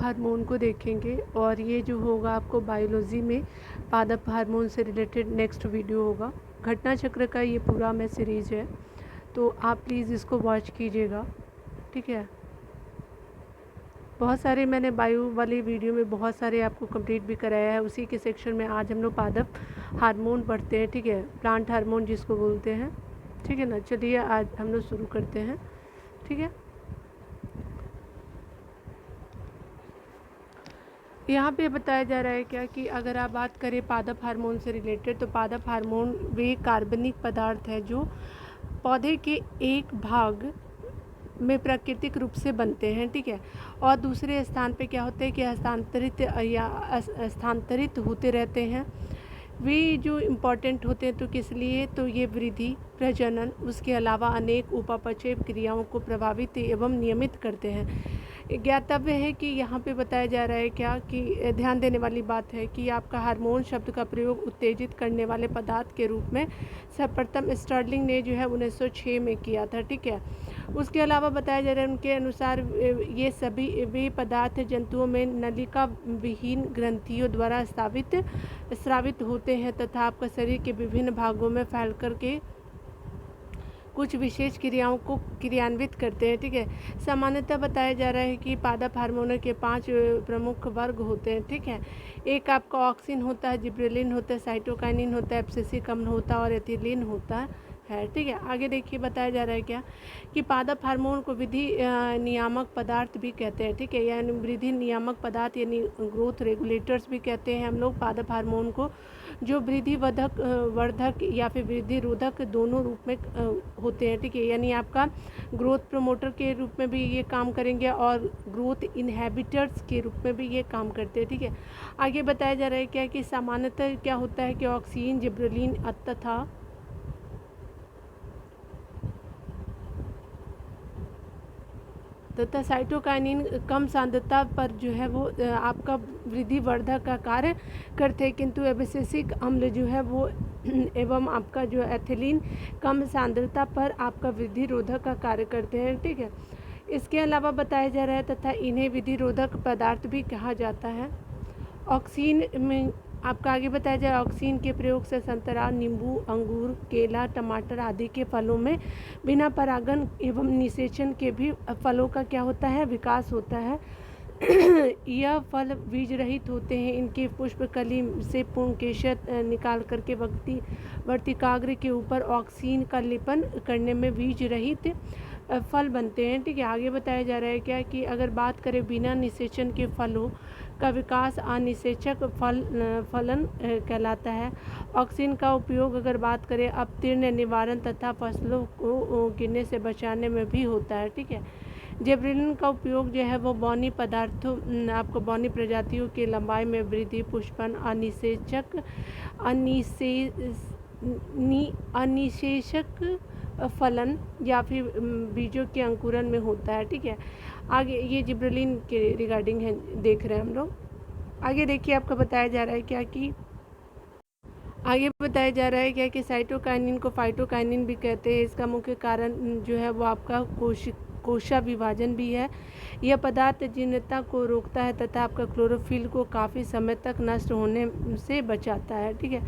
Hormone को देखेंगे और ये जो होगा आपको बायोलॉजी में पादप हार्मोन से रिलेटेड नेक्स्ट वीडियो होगा। घटना चक्र का ये पूरा मैं सीरीज़ है, तो आप प्लीज़ इसको वॉच कीजिएगा, ठीक है। बहुत सारे मैंने बायो वाली वीडियो में बहुत सारे आपको कंप्लीट भी कराया है। उसी के सेक्शन में आज हम लोग पादप हार्मोन पढ़ते हैं, ठीक है, प्लांट हार्मोन जिसको बोलते हैं, ठीक है ना। चलिए आज हम लोग शुरू करते हैं, ठीक है। यहाँ पे बताया जा रहा है क्या कि अगर आप बात करें पादप हार्मोन से रिलेटेड, तो पादप हार्मोन वे कार्बनिक पदार्थ है जो पौधे के एक भाग में प्राकृतिक रूप से बनते हैं, ठीक है, और दूसरे स्थान पे क्या होते हैं कि स्थानांतरित होते रहते हैं। वे जो इम्पॉर्टेंट होते हैं तो किस लिए, तो ये वृद्धि, प्रजनन, उसके अलावा अनेक उपापचय क्रियाओं को प्रभावित एवं नियमित करते हैं। ज्ञातव्य है कि यहाँ पे बताया जा रहा है क्या कि ध्यान देने वाली बात है कि आपका हार्मोन शब्द का प्रयोग उत्तेजित करने वाले पदार्थ के रूप में सर्वप्रथम स्टर्लिंग ने जो है 1906 में किया था, ठीक है। उसके अलावा बताया जा रहा है उनके अनुसार ये सभी वे पदार्थ जंतुओं में नलिका विहीन ग्रंथियों द्वारा स्रावित होते हैं तथा आपका शरीर के विभिन्न भागों में फैल कर के कुछ विशेष क्रियाओं को क्रियान्वित करते हैं, ठीक है। सामान्यतः बताया जा रहा है कि पादप हार्मोनों के 5 प्रमुख वर्ग होते हैं, ठीक है। एक आपका ऑक्सिन होता है, जिब्रेलिन होता है, साइटोकाइनिन होता है, एब्सिसिक अम्ल होता है और एथिलीन होता है, ठीक है। आगे देखिए बताया जा रहा है क्या कि पादप हार्मोन को वृद्धि नियामक पदार्थ भी कहते हैं, ठीक है, यानी वृद्धि नियामक पदार्थ यानी ग्रोथ रेगुलेटर्स भी कहते हैं हम लोग पादप हार्मोन को, जो वृद्धि वर्धक या फिर वृद्धि रोधक दोनों रूप में होते हैं, ठीक है। यानी आपका ग्रोथ प्रमोटर के रूप में भी ये काम करेंगे और ग्रोथ इनहिबिटर्स के रूप में भी ये काम करते हैं, ठीक है। आगे बताया जा रहा है क्या कि सामान्यतः क्या होता है कि ऑक्सीन, जिब्रेलिन तथा साइटोकाइनिन कम सांद्रता पर जो है वो आपका वृद्धि वर्धक का कार्य करते हैं, किंतु एब्सिसिक अम्ल जो है वो एवं आपका जो एथिलीन कम सांद्रता पर आपका वृद्धि रोधक का कार्य करते हैं, ठीक है। इसके अलावा बताया जा रहा है तथा इन्हें वृद्धि रोधक पदार्थ भी कहा जाता है। ऑक्सीन में आपका आगे बताया जाए ऑक्सीन के प्रयोग से संतरा, नींबू, अंगूर, केला, टमाटर आदि के फलों में बिना परागन एवं निषेचन के भी फलों का क्या होता है, विकास होता है। यह फल बीज रहित होते हैं। इनके पुष्प कली से पुंकेसर निकाल करके वर्तिकाग्र के ऊपर ऑक्सीन का लेपन करने में बीज रहित फल बनते हैं, ठीक है। आगे बताया जा रहा है क्या कि अगर बात करें बिना निषेचन के फलों का विकास अनिषेचक फलन कहलाता है। ऑक्सीन का उपयोग अगर बात करें अपतीर्ण निवारण तथा फसलों को गिरने से बचाने में भी होता है, ठीक है। जिब्रेलिन का उपयोग जो है वो बौनी पदार्थों आपको बौनी प्रजातियों की लंबाई में वृद्धि, पुष्पन, अनिषेचक फलन या फिर बीजों के अंकुरन में होता है, ठीक है। आगे ये जिब्रेलिन के रिगार्डिंग है, देख रहे हैं हम लोग। आगे देखिए आपका बताया जा रहा है क्या कि साइटोकाइनिन को फाइटोकाइनिन भी कहते हैं। इसका मुख्य कारण जो है वो आपका कोशिका विभाजन भी है। यह पदार्थ जीर्णता को रोकता है तथा आपका क्लोरोफिल को काफ़ी समय तक नष्ट होने से बचाता है, ठीक है।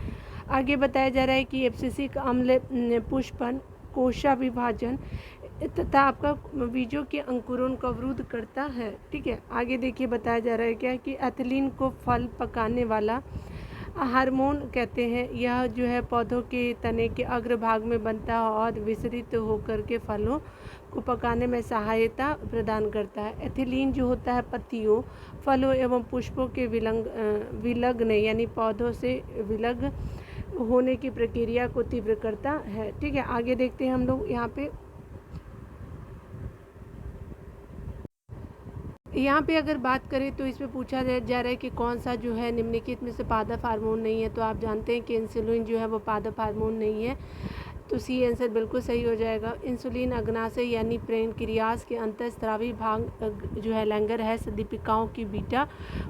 आगे बताया जा रहा है कि एब्सिसिक अम्ल पुष्पन, कोशिका विभाजन तथा आपका बीजों के अंकुरण को अवरुद्ध करता है, ठीक है। आगे देखिए बताया जा रहा है क्या कि एथिलीन को फल पकाने वाला हार्मोन कहते हैं। यह जो है पौधों के तने के अग्रभाग में बनता है और विसरित होकर के फलों को पकाने में सहायता प्रदान करता है। एथिलीन जो होता है पत्तियों, फलों एवं पुष्पों के विलग्न यानी पौधों से विलग होने की प्रक्रिया को तीव्र करता है, ठीक है। आगे देखते हैं हम लोग यहाँ पे अगर बात करें तो इसमें पूछा जा रहा है कि कौन सा जो है निम्नलिखित में से पादप हार्मोन नहीं है। तो आप जानते हैं कि इंसुलिन जो है वो पादप हार्मोन नहीं है। तो सी आंसर बिल्कुल सही हो जाएगा। इंसुलिन अग्नाशय यानी पैनक्रियाज के अंतःस्रावी भाग जो है लैंगर है दीपिकाओं की बीटा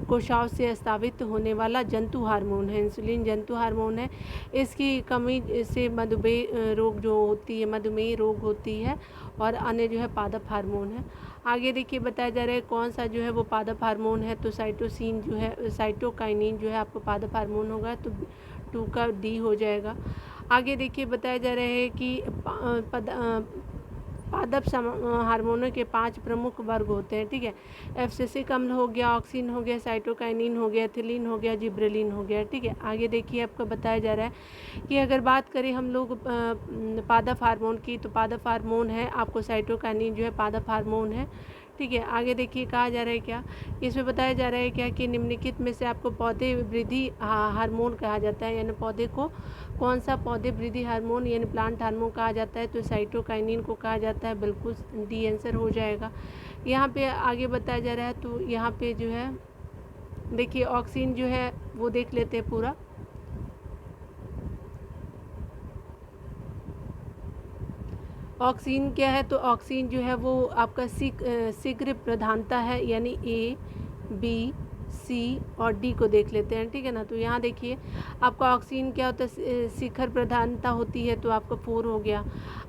कोशिकाओं से स्रावित होने वाला जंतु हार्मोन है। इंसुलिन जंतु हार्मोन है, इसकी कमी से मधुमेह रोग जो होती है, मधुमेह रोग होती है, और अन्य जो है पादप हार्मोन है। आगे देखिए बताया जा रहा है कौन सा जो है वो पादप हार्मोन है, तो साइटोसिन जो है, साइटोकाइनिन जो है आपको पादप हार्मोन होगा, तो 2 का डी हो जाएगा। आगे देखिए बताया जा रहा है कि पादप हार्मोनों के 5 प्रमुख वर्ग होते हैं, ठीक है। एब्सिसिक अम्ल हो गया, ऑक्सिन हो गया, साइटोकाइनिन हो गया, एथिलीन हो गया, जिब्रेलिन हो गया, ठीक है। आगे देखिए आपको बताया जा रहा है कि अगर बात करें हम लोग पादप हार्मोन की, तो पादप हार्मोन है आपको साइटोकाइनिन जो है पादप हार्मोन है, ठीक है। आगे देखिए कहा जा रहा है क्या, इसमें बताया जा रहा है क्या कि निम्नलिखित में से आपको पौधे वृद्धि हार्मोन कहा जाता है, यानी पौधे को कौन सा पौधे वृद्धि हार्मोन यानी प्लांट हार्मोन कहा जाता है, तो साइटोकाइनिन को कहा जाता है, बिल्कुल डी आंसर हो जाएगा। यहाँ पे आगे बताया जा रहा है, तो यहाँ पे जो है देखिए ऑक्सिन जो है वो देख लेते हैं पूरा। ऑक्सिन क्या है, तो ऑक्सिन जो है वो आपका शीघ्र प्रधानता है, यानी ए, बी, सी और डी को देख लेते हैं, ठीक है ना। तो यहाँ देखिए आपका ऑक्सीजन क्या होता है, शिखर प्रधानता होती है, तो आपका 4 हो गया।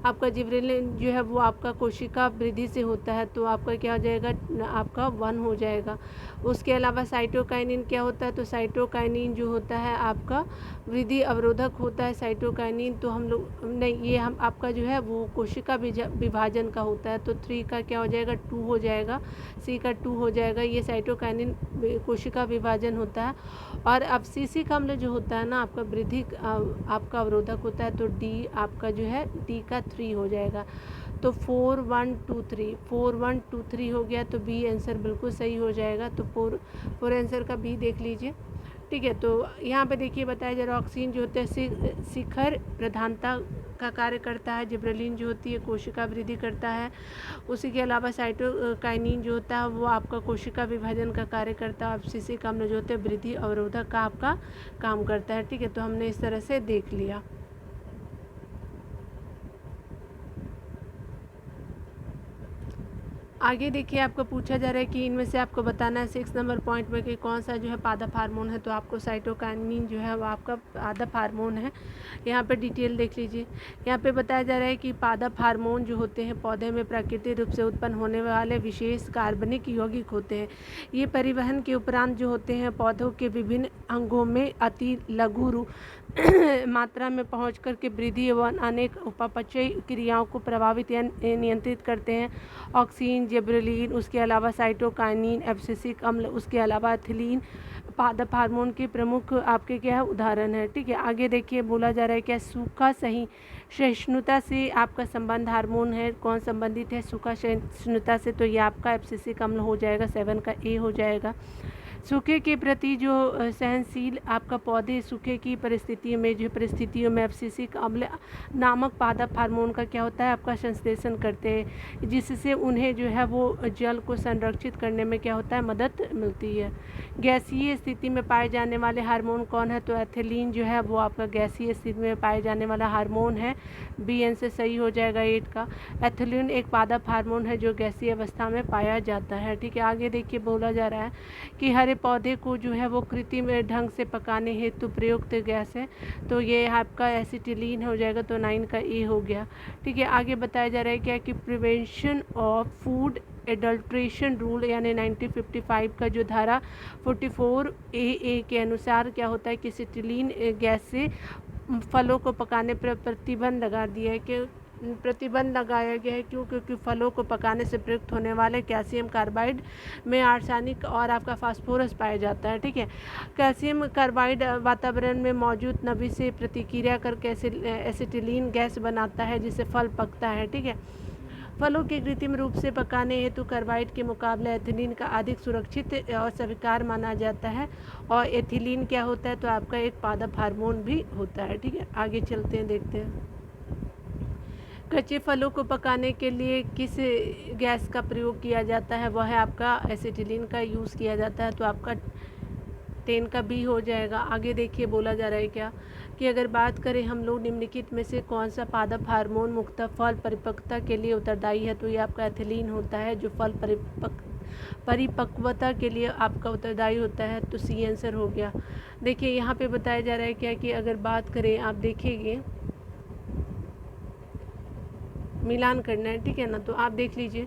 आपका जिब्रेलिन जो है वो आपका कोशिका वृद्धि से होता है, तो आपका क्या हो जाएगा, आपका 1 हो जाएगा। उसके अलावा साइटोकाइनिन क्या होता है, तो साइटोकाइनिन जो होता है आपका वृद्धि अवरोधक होता है। साइटोकाइनिन तो हम लोग नहीं, ये हम आपका जो है वो कोशिका विभाजन का होता है, तो 3 का क्या हो जाएगा, 2 हो जाएगा, सी का 2 हो जाएगा। ये साइटोकाइनिन कोशिका विभाजन होता है। और अवशिषिक अम्ल जो होता है ना आपका वृद्धि आपका अवरोधक होता है, तो डी आपका जो है डी का 3 हो जाएगा। तो 4 1 2 3 4 1 2 3 हो गया, तो बी आंसर बिल्कुल सही हो जाएगा। तो 4 आंसर का बी देख लीजिए, ठीक है। तो यहाँ पे देखिए बताया जा रहा है ऑक्सीजन जो होता है शिखर प्रधानता का कार्य करता है, जिब्रेलिन जो होती है कोशिका वृद्धि करता है। उसी के अलावा साइटोकाइनिन जो होता है वो आपका कोशिका विभाजन का कार्य करता है। अवशिषिक अम्ल जो होते हैं वृद्धि अवरोधक का आपका काम करता है, ठीक है। तो हमने इस तरह से देख लिया। आगे देखिए आपको पूछा जा रहा है कि इनमें से आपको बताना है 6 नंबर पॉइंट में कि कौन सा जो है पादप हार्मोन है, तो आपको साइटोकाइनिन जो है वो आपका पादप हार्मोन है। यहाँ पे डिटेल देख लीजिए। यहाँ पे बताया जा रहा है कि पादप हार्मोन जो होते हैं पौधे में प्राकृतिक रूप से उत्पन्न होने वाले विशेष कार्बनिक यौगिक होते हैं। ये परिवहन के उपरांत जो होते हैं पौधों के विभिन्न अंगों में अति लघु मात्रा में पहुँच कर के वृद्धि एवं अनेक उपापचयी क्रियाओं को प्रभावित या नियंत्रित करते हैं। ऑक्सीन, जिब्रेलिन, उसके अलावा साइटोकाइनिन, एब्सिसिक अम्ल, उसके अलावा एथिलीन पादप हार्मोन के प्रमुख आपके क्या है उदाहरण है, ठीक है। आगे देखिए बोला जा रहा है क्या सूखा सहिष्णुता से आपका संबंध हार्मोन है, कौन संबंधित है सूखा सहिष्णुता से, तो ये आपका एब्सिसिक अम्ल हो जाएगा, 7 का ए हो जाएगा। सूखे के प्रति जो सहनशील आपका पौधे सूखे की परिस्थितियों में एब्सिसिक अम्ल नामक पादप हार्मोन का क्या होता है आपका संश्लेषण करते हैं, जिससे उन्हें जो है वो जल को संरक्षित करने में क्या होता है मदद मिलती है। गैसीय स्थिति में पाए जाने वाले हार्मोन कौन है, तो एथिलीन जो है वो आपका गैसीय स्थिति में पाए जाने वाला हार्मोन है, बी आंसर सही हो जाएगा 8 का। एथिलीन एक पादप हार्मोन है जो गैसीय अवस्था में पाया जाता है, ठीक है। आगे देखिए बोला जा रहा है कि हरे पौधे को जो है वो कृत्रिम ढंग से पकाने हेतु प्रयुक्त गैस है, तो ये आपका एसिटिलीन हो जाएगा, तो 9 का ए हो गया, ठीक है। आगे बताया जा रहा है क्या कि prevention of food adulteration rule यानी 1955 का जो धारा 44 ए के अनुसार क्या होता है कि एसिटिलीन गैस से फलों को पकाने पर प्रतिबंध लगा दिया है कि प्रतिबंध लगाया गया है, क्यों, क्योंकि फलों को पकाने से प्रयुक्त होने वाले कैल्शियम कार्बाइड में आर्सेनिक और आपका फास्फोरस पाया जाता है, ठीक है। कैल्शियम कार्बाइड वातावरण में मौजूद नमी से प्रतिक्रिया करके एसिटिलीन गैस बनाता है, जिससे फल पकता है, ठीक है। फलों के कृत्रिम रूप से पकाने हेतु कार्बाइड के मुकाबले एथिलीन का अधिक सुरक्षित और स्वीकार माना जाता है, और एथिलीन क्या होता है, तो आपका एक पादप हार्मोन भी होता है, ठीक है। आगे चलते हैं, देखते हैं कच्चे फलों को पकाने के लिए किस गैस का प्रयोग किया जाता है, वह है आपका एसिटिलीन का यूज़ किया जाता है, तो आपका 10 का बी हो जाएगा। आगे देखिए बोला जा रहा है क्या कि अगर बात करें हम लोग निम्नलिखित में से कौन सा पादप हार्मोन मुक्त फल परिपक्वता के लिए उत्तरदायी है, तो ये आपका एथिलीन होता है जो फल परिपक्वता के लिए आपका उत्तरदायी होता है। तो सी आंसर हो गया। देखिए यहाँ पे बताया जा रहा है क्या कि अगर बात करें आप देखेंगे मिलान करना है, ठीक है ना, तो आप देख लीजिए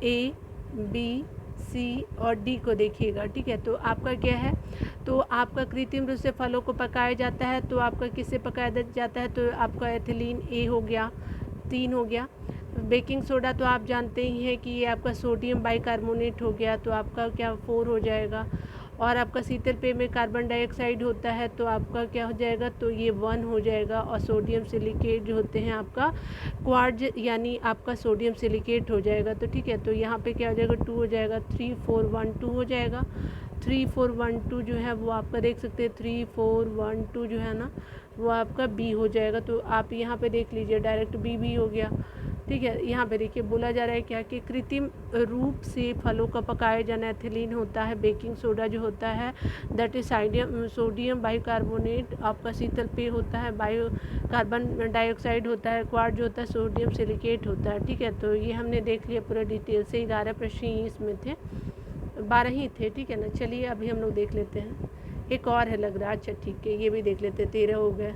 ए बी सी और डी को देखिएगा, ठीक है। तो आपका क्या है, तो आपका कृत्रिम रूप से फलों को पकाया जाता है, तो आपका किससे पकाया जाता है, तो आपका एथिलीन ए हो गया, 3 हो गया। बेकिंग सोडा तो आप जानते ही हैं कि ये आपका सोडियम बाइकार्बोनेट हो गया, तो आपका क्या 4 हो जाएगा। और आपका शीतल पेय में कार्बन डाइऑक्साइड होता है, तो आपका क्या हो जाएगा, तो ये 1 हो जाएगा। और सोडियम सिलिकेट जो होते हैं आपका क्वार्ज यानी आपका सोडियम सिलिकेट हो जाएगा। तो ठीक है, तो यहाँ पे क्या हो जाएगा, 2 हो जाएगा, 3 4 1 2 हो जाएगा। 3 4 1 2 जो है वो आपका देख सकते हैं, 3 4 1 2 जो है ना वो आपका बी हो जाएगा। तो आप यहाँ पे देख लीजिए डायरेक्ट बी हो गया, ठीक है। यहाँ पे देखिए बोला जा रहा है क्या कि कृत्रिम रूप से फलों का पकाया जाना एथिलीन होता है। बेकिंग सोडा जो होता है दैट इज सोडियम बाइकार्बोनेट आपका शीतल पेय होता है। बायो कार्बन डाइऑक्साइड होता है। क्वार्ट जो होता है सोडियम सिलिकेट होता है, ठीक है। तो ये हमने देख लिया पूरा डिटेल से। 11 प्रश्न ही इसमें थे, 12 ही थे, ठीक है ना। चलिए अभी हम लोग देख लेते हैं, एक और है लग रहा है, अच्छा ठीक है ये भी देख लेते हैं। 13 हो गए,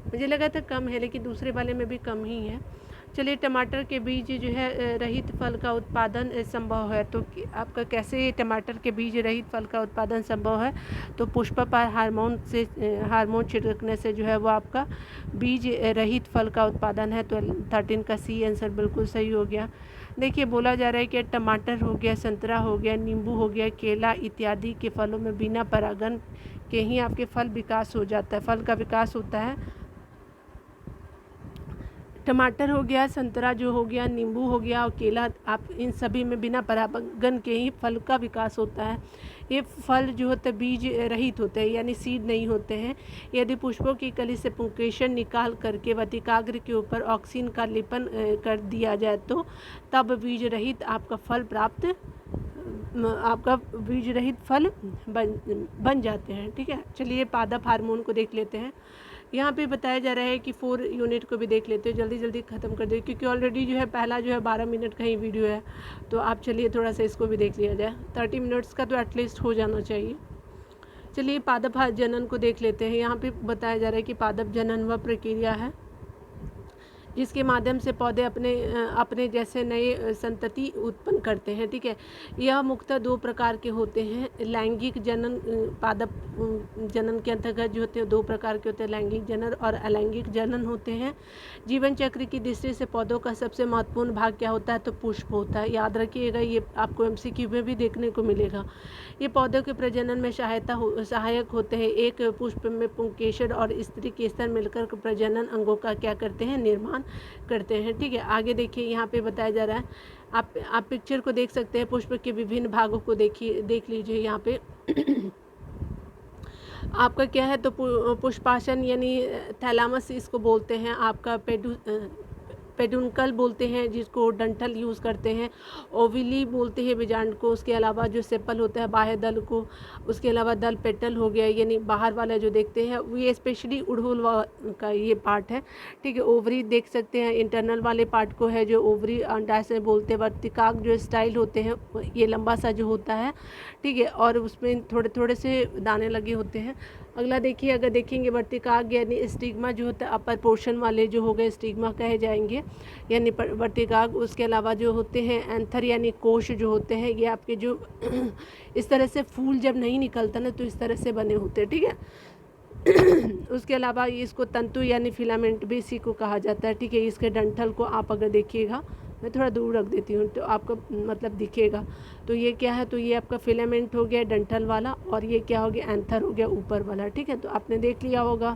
मुझे लगा था कम है लेकिन दूसरे वाले में भी कम ही है। चलिए टमाटर के बीज जो है रहित फल का उत्पादन संभव है, तो आपका कैसे टमाटर के बीज रहित फल का उत्पादन संभव है, तो पुष्प पर हार्मोन छिड़कने से जो है वो आपका बीज रहित फल का उत्पादन है। तो 13 का सी आंसर बिल्कुल सही हो गया। देखिए बोला जा रहा है कि टमाटर हो गया, संतरा हो गया, नींबू हो गया, केला इत्यादि के फलों में बिना परागन के ही आपके फल विकास हो जाता है, फल का विकास होता है। टमाटर हो गया, संतरा जो हो गया, नींबू हो गया और केला, आप इन सभी में बिना परागन के ही फल का विकास होता है। ये फल जो होते हैं बीज रहित होते हैं यानी सीड नहीं होते हैं। यदि पुष्पों की कली से पुंकेसर निकाल करके वतिकाग्र के ऊपर ऑक्सीन का लेपन कर दिया जाए तो तब बीज रहित आपका फल बीज रहित फल बन जाते हैं, ठीक है। चलिए पादप हार्मोन को देख लेते हैं। यहाँ पे बताया जा रहा है कि 4 यूनिट को भी देख लेते हैं, जल्दी जल्दी ख़त्म कर दे क्योंकि ऑलरेडी जो है पहला जो है 12 मिनट का ही वीडियो है। तो आप चलिए थोड़ा सा इसको भी देख लिया जाए, 30 मिनट्स का तो एटलीस्ट हो जाना चाहिए। चलिए पादप जनन को देख लेते हैं। यहाँ पे बताया जा रहा है कि पादप जनन वह प्रक्रिया है जिसके माध्यम से पौधे अपने जैसे नए संतति उत्पन्न करते हैं, ठीक है। यह मुख्यतः 2 प्रकार के होते हैं। लैंगिक जनन, पादप जनन के अंतर्गत जो होते हैं 2 प्रकार के होते हैं, लैंगिक जनन और अलैंगिक जनन होते हैं। जीवन चक्र की दृष्टि से पौधों का सबसे महत्वपूर्ण भाग क्या होता है, तो पुष्प होता है। याद रखिएगा, ये आपको MCQ में भी देखने को मिलेगा। ये पौधों के प्रजनन में सहायक होते हैं। एक पुष्प में पुंकेसर और स्त्री के स्तर मिलकर प्रजनन अंगों का क्या करते हैं, निर्माण करते हैं, ठीक है। आगे देखिए यहाँ पे बताया जा रहा है, आप पिक्चर को देख सकते हैं। पुष्प के विभिन्न भागों को देख लीजिए यहाँ पे आपका क्या है, तो पुष्पासन यानी थैलामस इसको बोलते हैं। आपका पेडुनकल बोलते हैं जिसको डंठल यूज़ करते हैं। ओविली बोलते हैं बीजांड को। उसके अलावा जो सेपल होता है बाह्य दल को। उसके अलावा दल पेटल हो गया यानी बाहर वाला जो देखते हैं ये स्पेशली उड़हुल का ये पार्ट है, ठीक है। ओवरी देख सकते हैं, इंटरनल वाले पार्ट को है जो ओवरी अंडा से बोलते हैं। वर्तिकाग जो स्टाइल होते हैं ये लंबा सा जो होता है, ठीक है, और उसमें थोड़े थोड़े से दाने लगे होते हैं। अगला देखिए, अगर देखेंगे वर्तिकाग यानी स्टिग्मा जो होता है अपर पोर्शन वाले जो हो गए स्टिग्मा कहे जाएंगे यानी वर्तिकाग। उसके अलावा जो होते हैं एंथर यानी कोश जो होते हैं ये आपके जो इस तरह से फूल जब नहीं निकलता ना तो इस तरह से बने होते हैं, ठीक है। उसके अलावा इसको तंतु यानी फिलामेंट भी इसी को कहा जाता है, ठीक है। इसके डंठल को आप अगर देखिएगा, मैं थोड़ा दूर रख देती हूँ तो आपको मतलब दिखेगा। तो ये क्या है, तो ये आपका फिलामेंट हो गया डंठल वाला और ये क्या हो गया, एंथर हो गया ऊपर वाला, ठीक है। तो आपने देख लिया होगा,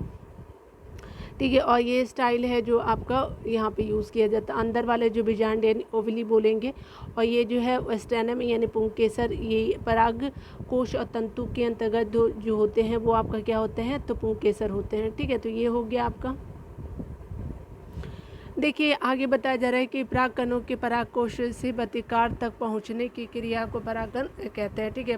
ठीक है। और ये स्टाइल है जो आपका यहाँ पे यूज़ किया जाता है। अंदर वाले जो बीजांड यानी ओवली बोलेंगे और ये जो है स्टेनम यानी पुंकेसर, ये पराग कोश और तंतु के अंतर्गत जो होते हैं वो आपका क्या होते हैं, तो पुंकेसर होते हैं, ठीक है। तो ये हो गया आपका। देखिए आगे बताया जा रहा है कि परागकणों के परागकोश से बतिकार तक पहुंचने की क्रिया को परागन कहते हैं। ठीक है,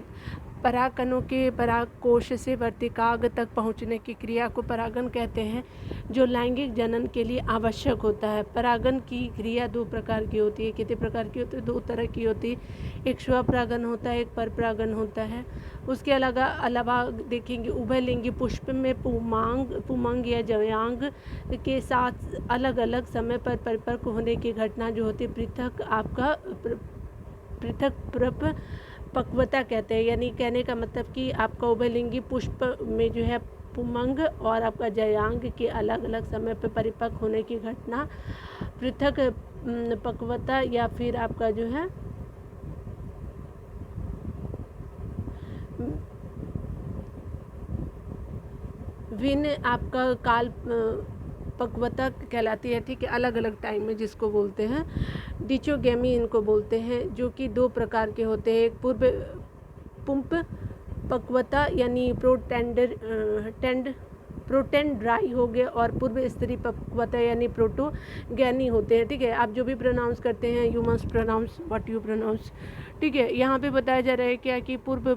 परागकणों के परागकोश से वर्तिकाग्र तक पहुंचने की क्रिया को परागन कहते हैं, जो लैंगिक जनन के लिए आवश्यक होता है। परागन की क्रिया दो प्रकार की होती है। कितने प्रकार की होती है? दो तरह की होती है। एक स्वपरागन होता है, एक परपरागन होता है। उसके अलावा देखेंगे उभयलिंगी पुष्प में पुमंग या जवयांग के साथ अलग अलग समय पर परिपक्व होने की घटना जो होती है पृथक पक्वता कहते हैं। यानी कहने का मतलब कि आपका उभयलिंगी पुष्प में जो है पुमंग और आपका जयांग के अलग अलग समय पर परिपक्व होने की घटना पृथक पक्वता या फिर आपका जो है भिन्न आपका काल पक्वता कहलाती है। ठीक है, अलग अलग टाइम में जिसको बोलते हैं डिचोगेमी इनको बोलते हैं, जो कि दो प्रकार के होते हैं। एक पूर्व पुंप पक्वता यानी प्रोटेंड ड्राई हो गए और पूर्व स्त्री पक्वता यानी प्रोटोगैनी होते हैं। ठीक है, आप जो भी प्रोनाउंस करते हैं you must pronounce what you pronounce. ठीक है, यहाँ पे बताया जा रहा है क्या कि पूर्व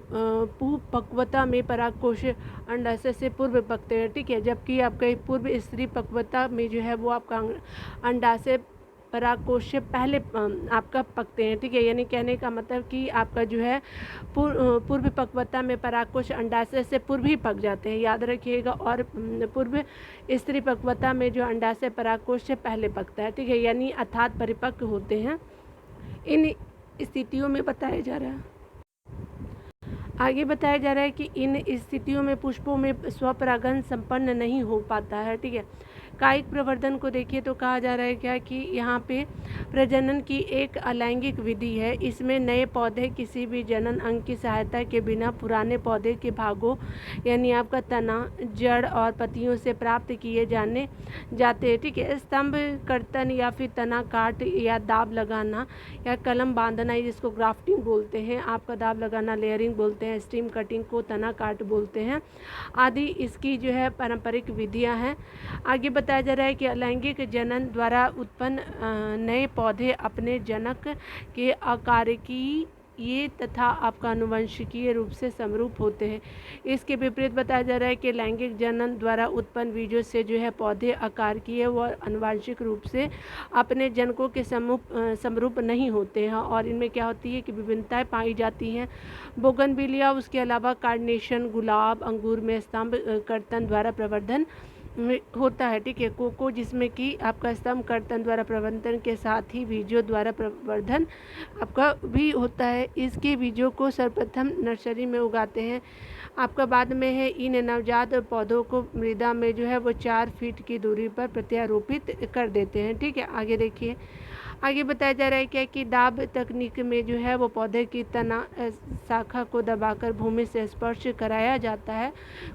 पक्वता में परागकोश अंडाशय से पूर्व पकते हैं। ठीक है, जबकि आपका पूर्व स्त्री पक्वता में जो है वो आपका अंडाशय परागकोश से पहले आपका पकते हैं। ठीक है, यानी कहने का मतलब कि आपका जो है पूर्व पक्वता में परागकोश अंडाशय से पूर्व ही पक जाते हैं, याद रखिएगा। और पूर्व स्त्री पक्वता में जो अंडाशय परागकोश से पहले पकता है। ठीक है, यानी अर्थात परिपक्व होते हैं। इन स्थितियों में बताया जा रहा है आगे बताया जा रहा है कि इन स्थितियों में पुष्पों में स्वपरागन संपन्न नहीं हो पाता है। ठीक है, कायिक प्रवर्धन को देखिए तो कहा जा रहा है क्या कि यहाँ पे प्रजनन की एक अलैंगिक विधि है। इसमें नए पौधे किसी भी जनन अंग की सहायता के बिना पुराने पौधे के भागों यानी आपका तना, जड़ और पत्तियों से प्राप्त किए जाते हैं। ठीक है, स्तंभ कर्तन या फिर तना काट या दाब लगाना या कलम बांधना, जिसको ग्राफ्टिंग बोलते हैं, आपका दाब लगाना लेयरिंग बोलते हैं, स्टीम कटिंग को तना काट बोलते हैं, आदि इसकी जो है पारंपरिक विधियां हैं। आगे बताया जा रहा है कि अलैंगिक जनन द्वारा उत्पन्न नए पौधे अपने जनक के आकारिकीय तथा आपका अनुवंशिकीय रूप से समरूप होते हैं। इसके विपरीत बताया जा रहा है कि लैंगिक जनन द्वारा उत्पन्न बीजों से जो है पौधे आकारिकीय व अनुवांशिक रूप से अपने जनकों के समरूप नहीं होते हैं और इनमें क्या होती है कि विभिन्नताएं पाई जाती हैं। बोगनविलिया, उसके अलावा कार्नेशन, गुलाब, अंगूर में स्तंभ कर्तन द्वारा प्रवर्धन होता है। ठीक है, कोको जिसमें कि आपका स्तंभ कर्तन द्वारा प्रवर्धन के साथ ही बीजों द्वारा प्रवर्धन आपका भी होता है। इसके बीजों को सर्वप्रथम नर्सरी में उगाते हैं। आपका बाद में है इन नवजात पौधों को मृदा में जो है वो 4 फीट की दूरी पर प्रत्यारोपित कर देते हैं। ठीक है, आगे देखिए आगे बताया जा रहा है क्या कि दाब तकनीक में जो है वो पौधे की तना शाखा को दबाकर भूमि से स्पर्श कराया जाता है।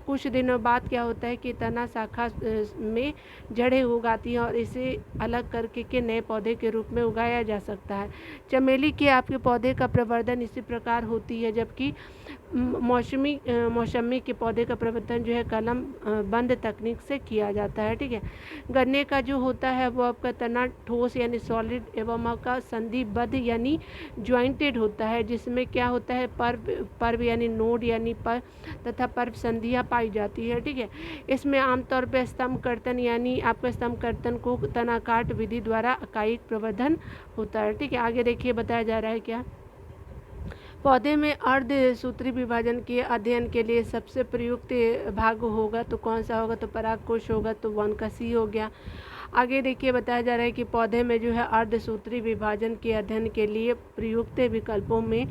कुछ दिनों बाद क्या होता है कि तना शाखा में जड़ें उगाती हैं और इसे अलग करके के नए पौधे के रूप में उगाया जा सकता है। चमेली के आपके पौधे का प्रवर्धन इसी प्रकार होती है, जबकि मौसमी के पौधे का प्रवर्धन जो है कलम बंद तकनीक से किया जाता है। ठीक है, गन्ने का जो होता है वो आपका तना ठोस यानी सॉलिड एवं आपका संधिबद्ध यानी ज्वाइंटेड होता है, जिसमें क्या होता है पर्व यानी नोड यानी पर तथा पर्व संधियाँ पाई जाती है। ठीक है, इसमें आमतौर पर स्तंभ कर्तन यानी आपका स्तंभ कर्तन को तना काट विधि द्वारा कायिक प्रवर्धन होता है। ठीक है, आगे देखिए बताया जा रहा है क्या पौधे में अर्धसूत्री विभाजन के अध्ययन के लिए सबसे प्रयुक्त भाग होगा तो कौन सा होगा? तो परागकोश होगा, तो 1 का C हो गया। आगे देखिए बताया जा रहा है कि पौधे में जो है अर्धसूत्री विभाजन के अध्ययन के लिए प्रयुक्त विकल्पों में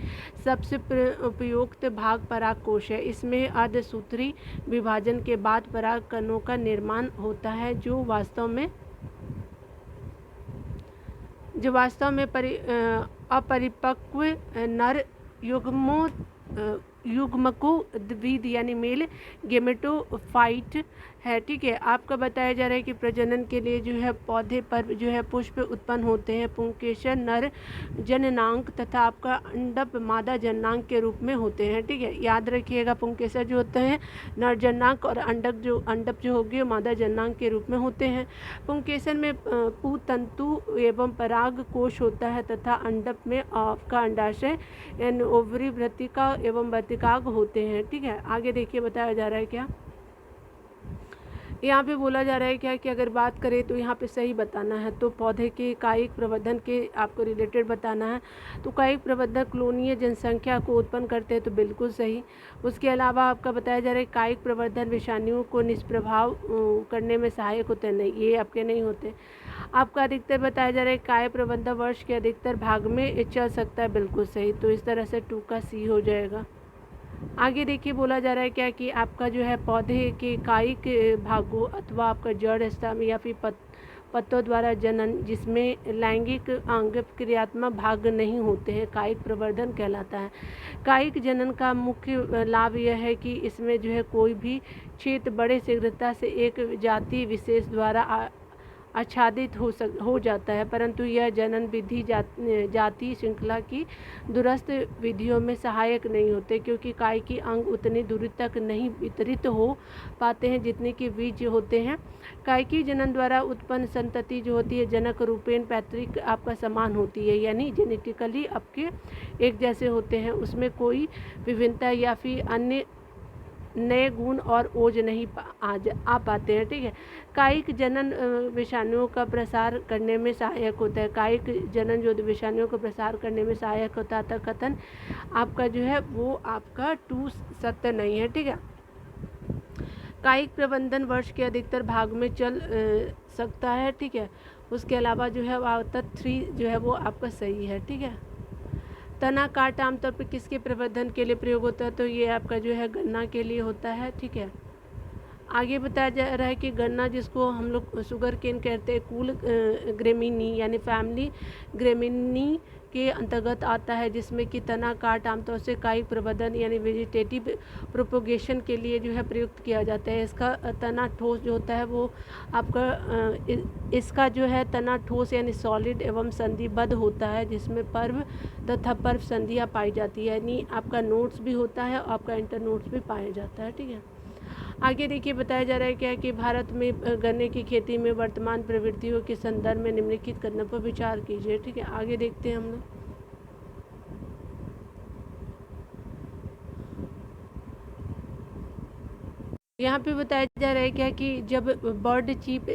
सबसे उपयुक्त भाग परागकोश है। इसमें अर्धसूत्री विभाजन के बाद परागकणों का निर्माण होता है, जो वास्तव में अपरिपक्व नर युग्मकों द्विध यानी मेल गेमेटोफाइट है, ठीक है। आपका बताया जा रहा है कि प्रजनन के लिए जो है पौधे पर जो है पुष्प उत्पन्न होते हैं। पुंकेसर नर जननांग तथा आपका अंडप मादा जननांग के रूप में होते हैं, ठीक है। याद रखिएगा, पुंकेसर जो होते हैं नर जननांग और अंडप जो होगी वो मादा जननांग के रूप में होते हैं। पुंकेसर में पुतंतु एवं पराग कोश होता है तथा अंडप में आपका अंडाशय यानी ओवरी वृत्तिका एवं वर्तिकाग होते हैं, ठीक है। आगे देखिए बताया जा रहा है क्या, यहाँ पे बोला जा रहा है क्या कि अगर बात करें तो यहाँ पे सही बताना है, तो पौधे के कायिक प्रवर्धन के आपको रिलेटेड बताना है। तो कायिक प्रवर्धन क्लोनीय जनसंख्या को उत्पन्न करते हैं, तो बिल्कुल सही। उसके अलावा आपका बताया जा रहा है कायिक प्रवर्धन विषाणुओं को निष्प्रभाव करने में सहायक होते हैं, नहीं ये आपके नहीं होते। आपका अधिकतर बताया जा रहा है काय प्रवर्धन वर्ष के अधिकतर भाग में चल सकता है, बिल्कुल सही। तो इस तरह से 2 का C हो जाएगा। आगे देखिए बोला जा रहा है क्या कि आपका जो है पौधे के कायिक भागों अथवा आपका जड़ स्टम या फिर पत्तों द्वारा जनन जिसमें लैंगिक अंग क्रियात्मक भाग नहीं होते हैं कायिक प्रवर्धन कहलाता है। कायिक जनन का मुख्य लाभ यह है कि इसमें जो है कोई भी क्षेत्र बड़े शीघ्रता से एक जाति विशेष द्वारा आच्छादित हो जाता है, परंतु यह जनन विधि जाति श्रृंखला की दूरस्थ विधियों में सहायक नहीं होते, क्योंकि कायिकी अंग उतनी दूरी तक नहीं वितरित हो पाते हैं जितने कि बीज होते हैं। कायिकी जनन द्वारा उत्पन्न संतति जो होती है जनक रूपेण पैतृक आपका समान होती है, यानी जेनेटिकली आपके एक जैसे होते हैं, उसमें कोई विभिन्नता या फिर अन्य नए गुण और ओज नहीं आ पाते हैं, ठीक है। कायिक जनन विषाणुओं का प्रसार करने में सहायक होता है। कायिक जनन जो विषाणुओं को प्रसार करने में सहायक होता है, कथन आपका जो है वो आपका 2 सत्य नहीं है, ठीक है। कायिक प्रबंधन वर्ष के अधिकतर भाग में चल सकता है, ठीक है। उसके अलावा जो है तत्व 3 जो है वो आपका सही है, ठीक है। तना काट आमतौर पर किसके प्रवर्धन के लिए प्रयोग होता है, तो ये आपका जो है गन्ना के लिए होता है, ठीक है। आगे बताया जा रहा है कि गन्ना जिसको हम लोग शुगर केन कहते हैं कुल ग्रेमिनी यानी फैमिली ग्रेमिनी के अंतर्गत आता है, जिसमें कि तना काट आमतौर से कायिक प्रवर्धन यानी वेजिटेटिव प्रोपोगेशन के लिए जो है प्रयुक्त किया जाता है। इसका तना ठोस जो होता है वो आपका इसका जो है तना ठोस यानी सॉलिड एवं संधिबद्ध होता है, जिसमें पर्व तथा पर्व संधियाँ पाई जाती है, यानी आपका नोट्स भी होता है और आपका इंटर नोट्स भी पाया जाता है, ठीक है। आगे देखिए बताया जा रहा है क्या कि भारत में गन्ने की खेती में वर्तमान प्रवृत्तियों के संदर्भ में निम्नलिखित कदमों पर विचार कीजिए, ठीक है। आगे देखते हैं हम लोग। यहाँ पे बताया जा रहा है क्या कि जब बर्ड चीप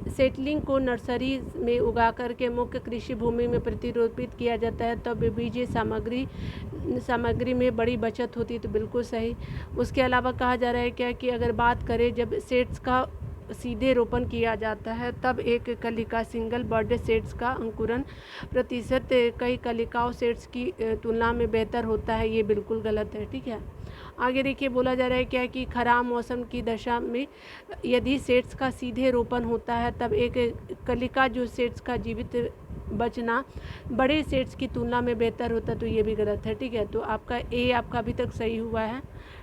सेटलिंग को नर्सरी में उगा करके मुख्य कृषि भूमि में प्रतिरोपित किया जाता है, तब बीज सामग्री में बड़ी बचत होती है, तो बिल्कुल सही। उसके अलावा कहा जा रहा है क्या कि अगर बात करें जब सेट्स का सीधे रोपण किया जाता है, तब एक कलिका सिंगल बर्ड सेट्स का अंकुरण प्रतिशत कई कलिकाओं सेट्स की तुलना में बेहतर होता है, ये बिल्कुल गलत है, ठीक है। आगे देखिए बोला जा रहा है क्या कि खराब मौसम की दशा में यदि सेट्स का सीधे रोपण होता है, तब एक कलिका जो सेट्स का जीवित बचना बड़े सेट्स की तुलना में बेहतर होता है, तो ये भी गलत है, ठीक है। तो आपका ए आपका अभी तक सही हुआ है,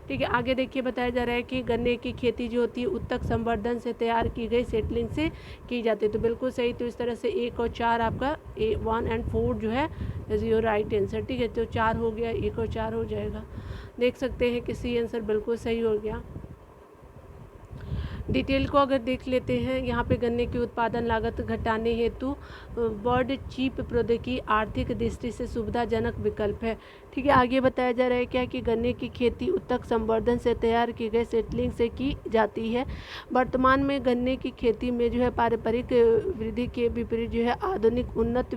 ठीक है। आगे देखिए बताया जा रहा है कि गन्ने की खेती जो होती है उत्तक संवर्धन से तैयार की गई सेटलिंग से की जाती है, तो बिल्कुल सही। तो इस तरह से 1 और 4 आपका 1 और 4 जो है इज योर राइट आंसर, ठीक है। तो 4 हो गया, 1 और 4 हो जाएगा। देख सकते हैं कि सी आंसर बिल्कुल सही हो गया। डिटेल को अगर देख लेते हैं, यहाँ पे गन्ने की उत्पादन लागत घटाने हेतु बर्ड चीप प्रौद्योगिकी आर्थिक दृष्टि से सुविधाजनक विकल्प है, ठीक है। आगे बताया जा रहा है क्या कि गन्ने की खेती उत्तक संवर्धन से तैयार की गई सेटलिंग से की जाती है। वर्तमान में गन्ने की खेती में जो है पारंपरिक वृद्धि के विपरीत जो है आधुनिक उन्नत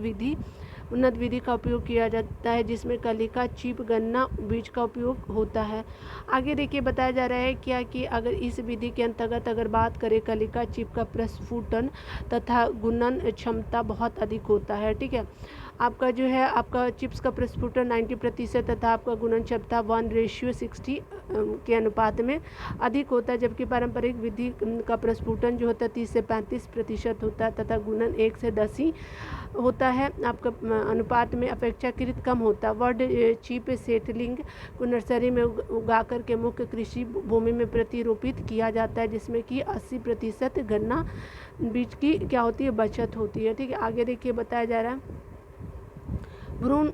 विधि का उपयोग किया जाता है, जिसमें कलिका चीप गन्ना बीज का उपयोग होता है। आगे देखिए बताया जा रहा है क्या कि अगर इस विधि के अंतर्गत अगर बात करें कलिका चीप का प्रस्फुटन तथा गुणन क्षमता बहुत अधिक होता है, ठीक है। आपका जो है आपका चिप्स का प्रस्फुटन 90% तथा आपका गुणन क्षमता 1:60 के अनुपात में अधिक होता है, जबकि पारंपरिक विधि का प्रस्फुटन जो होता है 30 से 35% होता है तथा गुणन 1 से 10 ही होता है। आपका अनुपात में अपेक्षाकृत कम होता है। वर्ड चीप सेटलिंग को नर्सरी में उगा करके मुख्य कृषि भूमि में प्रतिरोपित किया जाता है, जिसमें कि 80% गन्ना बीज की क्या होती है, बचत होती है। ठीक है, आगे देखिए बताया जा रहा है भ्रूण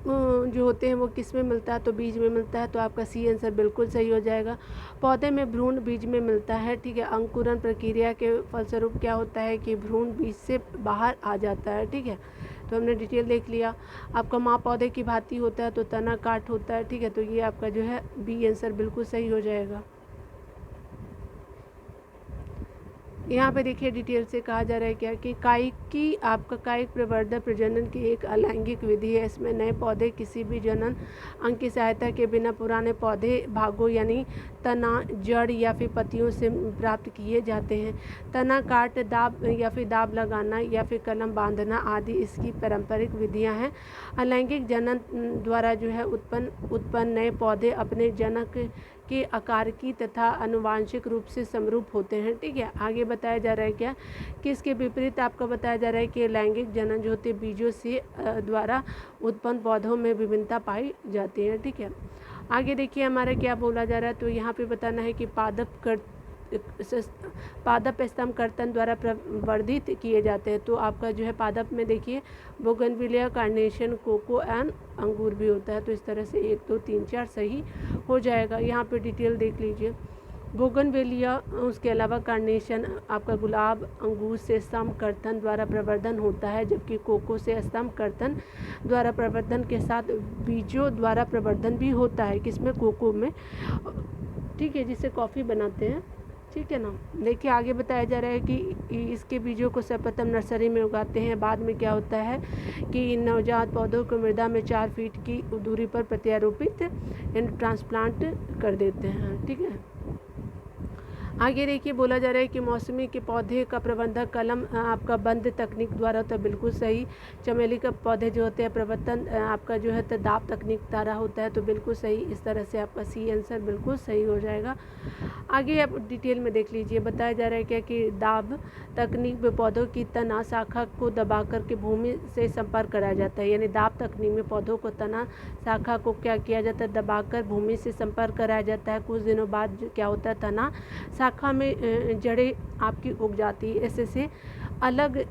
जो होते हैं वो किस में मिलता है, तो बीज में मिलता है, तो आपका सी आंसर बिल्कुल सही हो जाएगा। पौधे में भ्रूण बीज में मिलता है। ठीक है, अंकुरन प्रक्रिया के फलस्वरूप क्या होता है कि भ्रूण बीज से बाहर आ जाता है। ठीक है, तो हमने डिटेल देख लिया। आपका माँ पौधे की भांति होता है तो तना काट होता है। ठीक है, तो ये आपका जो है बी आंसर बिल्कुल सही हो जाएगा। यहाँ पे देखिए डिटेल से कहा जा रहा है क्या कि कायिकी आपका कायिक प्रवर्धन प्रजनन की एक अलैंगिक विधि है। इसमें नए पौधे किसी भी जनन अंग की सहायता के बिना पुराने पौधे भागों यानी तना, जड़ या फिर पत्तियों से प्राप्त किए जाते हैं। तना काट, दाब या फिर दाब लगाना या फिर कलम बांधना आदि इसकी पारंपरिक विधियां हैं। अलैंगिक जनन द्वारा जो है उत्पन्न नए पौधे अपने जनक के आकार की तथा आनुवांशिक रूप से समरूप होते हैं। ठीक है, आगे बताया जा रहा है क्या कि इसके विपरीत आपका बताया जा रहा है कि लैंगिक जनन जो होते बीजों से द्वारा उत्पन्न पौधों में विभिन्नता पाई जाती है। ठीक है, आगे देखिए हमारा क्या बोला जा रहा है, तो यहाँ पे बताना है कि पादप स्तंभ कर्तन द्वारा प्रवर्धित किए जाते हैं। तो आपका जो है पादप में देखिए बोगनविलिया, कार्नेशन, कोको एंड अंगूर भी होता है। तो इस तरह से 1 2 3 4 सही हो जाएगा। यहाँ पे डिटेल देख लीजिए। बोगनवेलिया, उसके अलावा कार्नेशन, आपका गुलाब, अंगूर से स्तंभ कर्तन द्वारा प्रवर्धन होता है, जबकि कोको से स्तंभ कर्तन द्वारा प्रवर्धन के साथ बीजों द्वारा प्रवर्धन भी होता है। किसमें, कोको में। ठीक है, जिससे कॉफ़ी बनाते हैं। ठीक है ना। देखिए आगे बताया जा रहा है कि इसके बीजों को सर्वप्रथम नर्सरी में उगाते हैं। बाद में क्या होता है कि इन नवजात पौधों को मृदा में 4 फीट की दूरी पर प्रत्यारोपित यानी ट्रांसप्लांट कर देते हैं। ठीक है, आगे देखिए बोला जा रहा है कि मौसमी के पौधे का प्रबंधन कलम आपका बंद तकनीक द्वारा होता है। बिल्कुल सही। चमेली का पौधे जो होते हैं प्रवर्तन आपका जो है तो दाब तकनीक द्वारा होता है। तो बिल्कुल सही। इस तरह से आपका सी आंसर बिल्कुल सही हो जाएगा। आगे आप डिटेल में देख लीजिए। बताया जा रहा है क्या कि दाब तकनीक में पौधों की तना शाखा को दबा करके भूमि से संपर्क कराया जाता है। यानी दाब तकनीक में पौधों को तना शाखा को क्या किया जाता है, दबाकर भूमि से संपर्क कराया जाता है। कुछ दिनों बाद क्या होता है, तना शाखा में जड़ें आपकी उग जाती है। ऐसे से अलग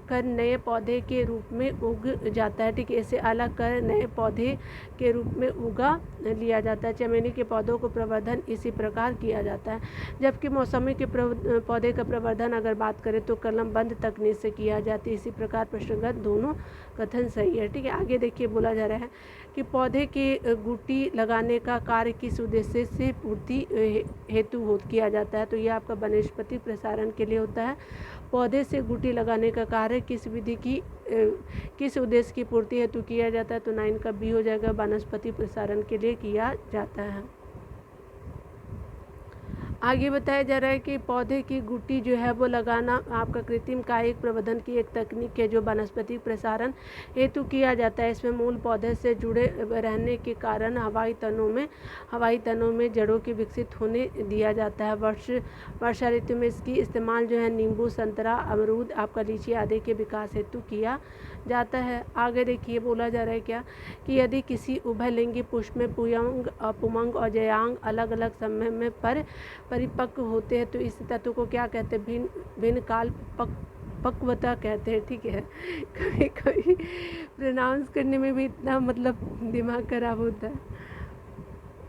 कर नए पौधे के रूप में उग जाता है। ठीक है, इसे अलग कर नए पौधे के रूप में उगा लिया जाता है। चमेली के पौधों को प्रवर्धन इसी प्रकार किया जाता है, जबकि मौसमी के पौधे का प्रवर्धन अगर बात करें तो कलम बंद तकनीक से किया जाता है। इसी प्रकार प्रश्नगत दोनों कथन सही है। ठीक है, आगे देखिए बोला जा रहा है कि पौधे के गुटी लगाने का कार्य किस उद्देश्य से पूर्ति हेतु किया जाता है। तो यह आपका वनस्पति प्रसारण के लिए होता है। पौधे से गुटी लगाने का कार्य किस विधि की किस उद्देश्य की पूर्ति हेतु किया जाता है। तो 9 का बी हो जाएगा, वनस्पति प्रसारण के लिए किया जाता है। आगे बताया जा रहा है कि पौधे की गुटी जो है वो लगाना आपका कृत्रिम कायिक प्रवर्धन की एक तकनीक है जो वनस्पति प्रसारण हेतु किया जाता है। इसमें मूल पौधे से जुड़े रहने के कारण हवाई तनों में जड़ों के विकसित होने दिया जाता है। वर्षा ऋतु में इसकी इस्तेमाल जो है नींबू, संतरा, अमरूद, आपका लीची आदि के विकास हेतु किया जाता है। आगे देखिए बोला जा रहा है क्या कि यदि किसी उभयलिंगी पुष्प में पुमंग और जयांग अलग अलग समय में परिपक्व होते हैं तो इस तत्व को क्या कहते हैं, भिन्न काल पक्वता कहते हैं। ठीक है, कभी कभी प्रोनाउंस करने में भी इतना मतलब दिमाग खराब होता है।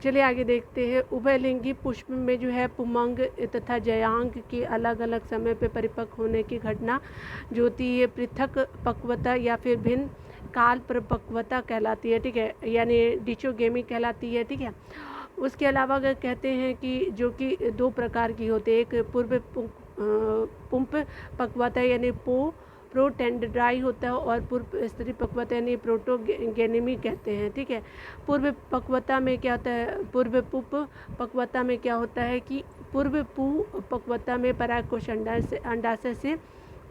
चलिए आगे देखते हैं। उभयलिंगी पुष्प में जो है पुमंग तथा जयांग की अलग अलग समय पर परिपक्व होने की घटना जो होती है पृथक पक्वता या फिर भिन्न काल परिपक्वता कहलाती है। ठीक है, यानी डिचोगेमी कहलाती है। ठीक है, उसके अलावा अगर कहते हैं कि जो कि 2 प्रकार की होती है, एक पूर्व पुंप पक्वता यानी प्रोटेंडराई होता है और पूर्व स्त्री पक्वता यानी प्रोटोगेनेमी कहते हैं। ठीक है, पूर्व पक्वता में क्या होता है, पूर्व पुप पक्वता में क्या होता है कि पूर्व पू पक्वता में परागकोश अंडाशय से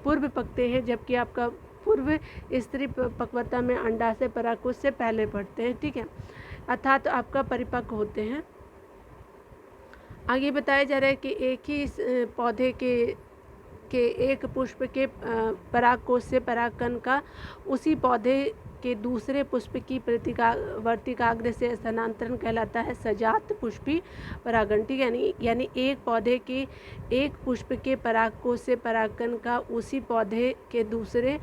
पूर्व पकते हैं, जबकि आपका पूर्व स्त्री पक्वता में अंडाशय परागकोश से पहले पड़ते हैं। ठीक है, अर्थात तो आपका परिपक्व होते हैं। आगे बताया जा रहा है कि एक ही पौधे के के एक पुष्प के परागकोश से परागकण का उसी पौधे के दूसरे पुष्प की वर्तिकाग्र से स्थानांतरण कहलाता है सजात पुष्पी परागण। ठीक है, यानी एक पौधे के एक पुष्प के परागकोश से परागकण का उसी पौधे के दूसरे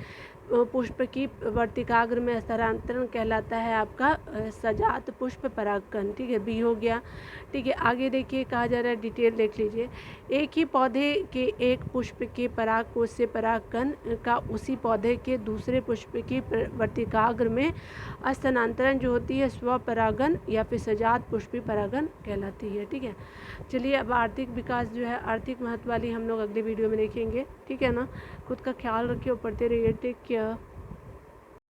पुष्प की वर्तिकाग्र में स्थानांतरण कहलाता है आपका सजात पुष्प परागकण। ठीक है, बी हो गया। ठीक है, आगे देखिए कहा जा रहा है, डिटेल देख लीजिए। एक ही पौधे के एक पुष्प के परागकोश से परागकण का उसी पौधे के दूसरे पुष्प की वर्तिकाग्र में स्थानांतरण जो होती है स्वपरागण या फिर सजात पुष्पी परागण कहलाती है। ठीक है, चलिए अब आर्थिक विकास जो है, आर्थिक महत्व वाली हम लोग अगले वीडियो में देखेंगे। ठीक है ना, खुद का ख्याल रखिए और पढ़ते रहिए। Take care.